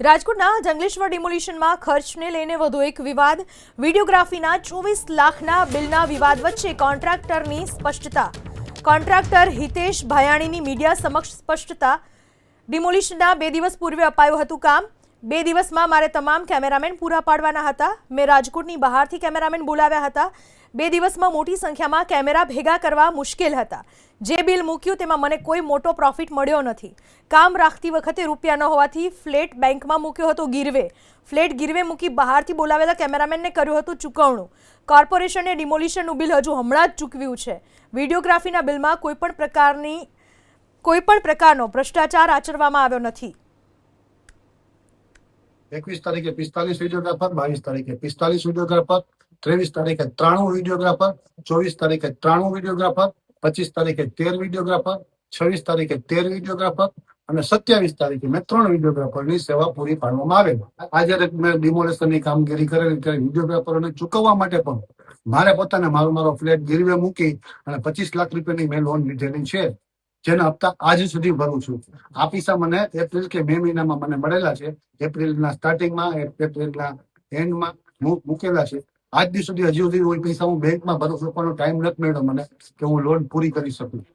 રાજકોટના જંગલેશ્વર ડિમોલિશનમાં ખર્ચને લઈને વધુ એક વિવાદ. વિડીયોગ્રાફીના 24 લાખના બિલના વિવાદ વચ્ચે કોન્ટ્રાક્ટરની સ્પષ્ટતા. કોન્ટ્રાક્ટર હિતેશ ભાયાણીની મીડિયા સમક્ષ સ્પષ્ટતા. ડિમોલિશનના 2 દિવસ પૂર્વે અપાયું હતું કામ. 2 દિવસમાં મારે તમામ કેમેરામેન પૂરા પાડવાના હતા. મેં રાજકોટની બહારથી કેમેરામેન બોલાવ્યા હતા. 2 દિવસમાં મોટી સંખ્યામાં કેમેરા ભેગા કરવા મુશ્કેલ હતા. જે બિલ મૂક્યું તેમાં મને કોઈ મોટો પ્રોફિટ મળ્યો નથી. કામ રાખતી વખતે રૂપિયા ન હોવાથી ફ્લેટ બેંકમાં મૂક્યો હતો ગીરવે. ફ્લેટ ગીરવે મૂકી બહારથી બોલાવેલા કેમેરામેનને કર્યું હતું ચૂકવણું. કોર્પોરેશને ડિમોલિશનનું બિલ હજુ હમણાં જ ચૂકવ્યું છે. વિડીયોગ્રાફીના બિલમાં કોઈ પણ પ્રકારનો ભ્રષ્ટાચાર આચરવામાં આવ્યો નથી. 21 તારીખે 45 વિડીયોગ્રાફર, 22 તારીખે 45 વિડીયોગ્રાફર, 23 તારીખે 93 વિડીયોગ્રાફર, 24 તારીખે 93 વિડીયોગ્રાફર, 25 તારીખે 13 વિડીયોગ્રાફર, 26 તારીખે 13 વિડીયોગ્રાફર અને 27 તારીખે મેં 3 વિડીયોગ્રાફરની સેવા પૂરી પાડવામાં આવેલ. આ જ્યારે મેં ડિમોલેશનની કામગીરી કરેલી ત્યારે વિડીયોગ્રાફરોને ચૂકવવા માટે પણ મારે પોતાને મારો ફ્લેટ ગીરવે મૂકી અને 25 લાખ રૂપિયાની મેં લોન લીધેલી છે, જેના હપ્તા આજ સુધી ભરું છું. આ પૈસા મને એપ્રિલ કે મે મહિનામાં મને મળેલા છે. એપ્રિલના સ્ટાર્ટિંગમાં, એપ્રિલના એન્ડમાં મૂકેલા છે. આજ દી સુધી હજી સુધી પૈસા હું બેંકમાં ભરું છું, પણ ટાઈમ નથી મળ્યો મને કે હું લોન પૂરી કરી શકું.